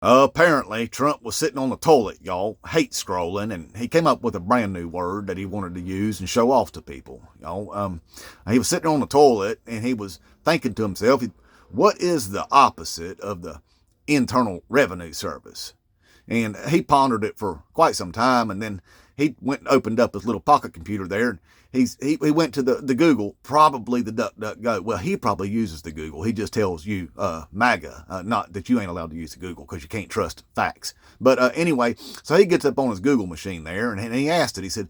Apparently, Trump was sitting on the toilet, y'all, hate scrolling, and he came up with a brand new word that he wanted to use and show off to people. He was sitting on the toilet and he was thinking to himself, what is the opposite of the Internal Revenue Service? And he pondered it for quite some time, and then he went and opened up his little pocket computer there, and he went to the Google, probably the DuckDuckGo. Well, he probably uses the Google. He just tells you MAGA, not that you ain't allowed to use the Google because you can't trust facts. But anyway, so he gets up on his Google machine there, and he asked it. He said,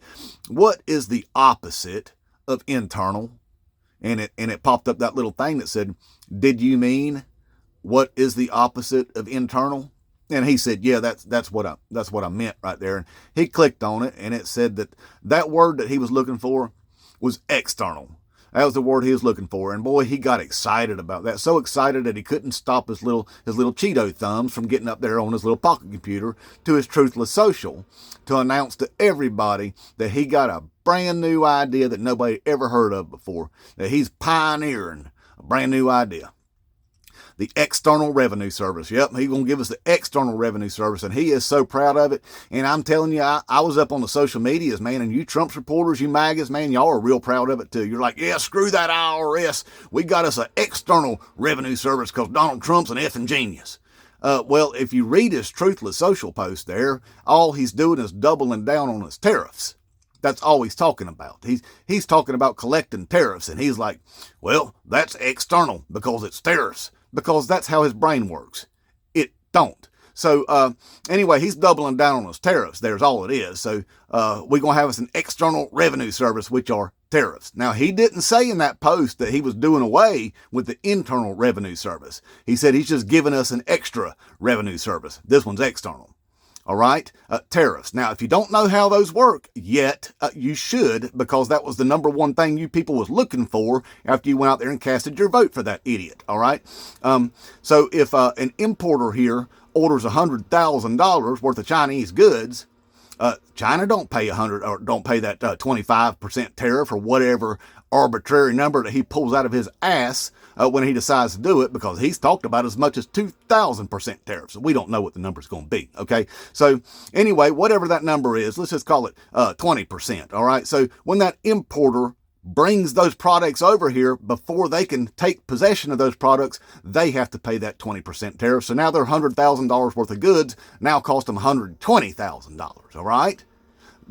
"What is the opposite of internal?" And it popped up that little thing that said, "Did you mean what is the opposite of internal?" And he said, "Yeah, that's what I meant right there." And he clicked on it, and it said that word that he was looking for was external. That was the word he was looking for. And boy, he got excited about that. So excited that he couldn't stop his little Cheeto thumbs from getting up there on his little pocket computer to his Truthless Social to announce to everybody that he got a brand new idea that nobody ever heard of before. That he's pioneering a brand new idea. The External Revenue Service. Yep, he's going to give us the External Revenue Service, and he is so proud of it. And I'm telling you, I was up on the social medias, man, and you Trump supporters, you MAGAs, man, y'all are real proud of it, too. You're like, yeah, screw that IRS. We got us an External Revenue Service because Donald Trump's an effing genius. Well, if you read his Truthless Social post there, all he's doing is doubling down on his tariffs. That's all he's talking about. He's talking about collecting tariffs, and he's like, well, that's external because it's tariffs. Because that's how his brain works. It don't. So anyway, he's doubling down on his tariffs. There's all it is. So we're going to have us an External Revenue Service, which are tariffs. Now, he didn't say in that post that he was doing away with the Internal Revenue Service. He said he's just giving us an extra revenue service. This one's external. All right, tariffs. Now, if you don't know how those work yet, you should, because that was the number one thing you people was looking for after you went out there and casted your vote for that idiot. All right. So if an importer here orders $100,000 worth of Chinese goods, China don't pay 100 or don't pay that 25% tariff or whatever arbitrary number that he pulls out of his ass when he decides to do it, because he's talked about as much as 2,000% tariffs. So we don't know what the number's going to be. Okay. So anyway, whatever that number is, let's just call it 20%. All right. So when that importer brings those products over here, before they can take possession of those products, they have to pay that 20% tariff. So now their $100,000 worth of goods now cost them $120,000. All right.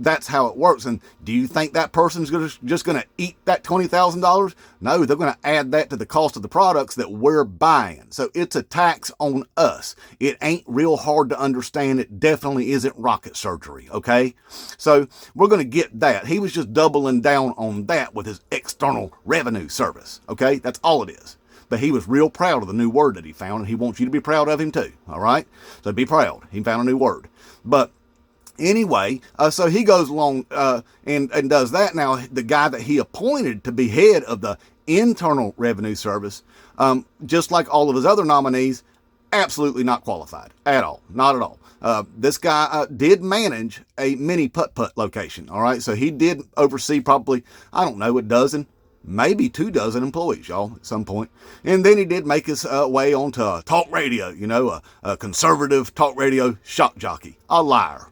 That's how it works. And do you think that person's just going to eat that $20,000? No, they're going to add that to the cost of the products that we're buying. So it's a tax on us. It ain't real hard to understand. It definitely isn't rocket surgery. Okay. So we're going to get that. He was just doubling down on that with his External Revenue Service. Okay. That's all it is. But he was real proud of the new word that he found, and he wants you to be proud of him too. All right. So be proud. He found a new word. But anyway, so he goes along and does that. Now, the guy that he appointed to be head of the Internal Revenue Service, just like all of his other nominees, absolutely not qualified at all. Not at all. This guy did manage a mini putt-putt location. All right. So he did oversee probably, I don't know, a dozen, maybe 24 employees, y'all, at some point. And then he did make his way onto talk radio, a conservative talk radio shock jockey, a liar.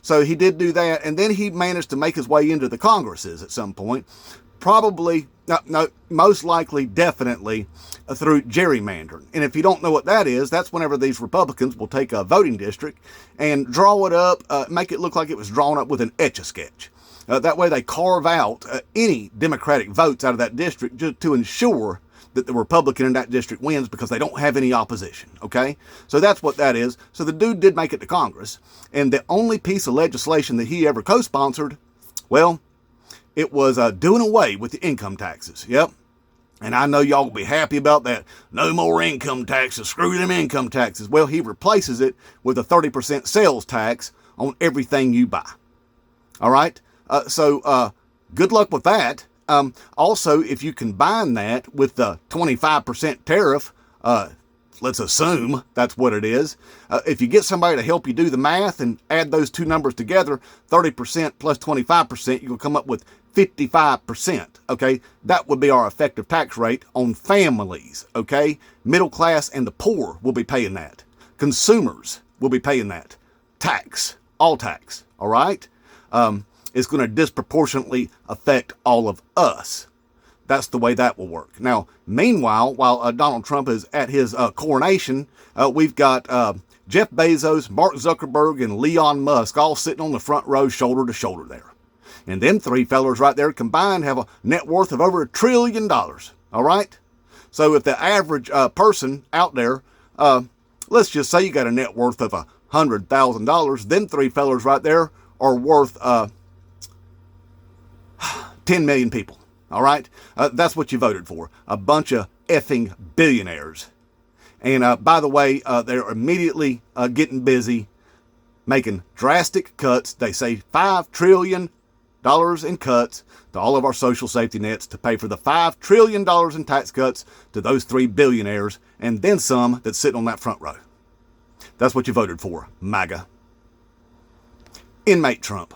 So he did do that, and then he managed to make his way into the Congresses at some point, probably, no, most likely, definitely through gerrymandering. And if you don't know what that is, that's whenever these Republicans will take a voting district and draw it up, make it look like it was drawn up with an Etch-a-Sketch. That way they carve out any Democratic votes out of that district just to ensure that the Republican in that district wins, because they don't have any opposition. Okay. So that's what that is. So the dude did make it to Congress, and the only piece of legislation that he ever co-sponsored, well, it was doing away with the income taxes. Yep. And I know y'all will be happy about that. No more income taxes. Screw them income taxes. Well, he replaces it with a 30% sales tax on everything you buy. All right. So good luck with that. Also, if you combine that with the 25% tariff, let's assume that's what it is. If you get somebody to help you do the math and add those two numbers together, 30% plus 25%, you'll come up with 55%. Okay. That would be our effective tax rate on families. Okay. Middle class and the poor will be paying that. Consumers will be paying that tax, all tax, all right? It's going to disproportionately affect all of us. That's the way that will work. Now, meanwhile, while Donald Trump is at his coronation, we've got Jeff Bezos, Mark Zuckerberg, and Elon Musk all sitting on the front row, shoulder to shoulder there. And them three fellers right there combined have a net worth of over $1 trillion. All right? So if the average person out there, let's just say you got a net worth of $100,000, them three fellers right there are worth 10 million people. All right? That's what you voted for. A bunch of effing billionaires. And by the way, they're immediately getting busy making drastic cuts. They say $5 trillion in cuts to all of our social safety nets to pay for the $5 trillion in tax cuts to those three billionaires and then some that's sitting on that front row. That's what you voted for, MAGA. Inmate Trump.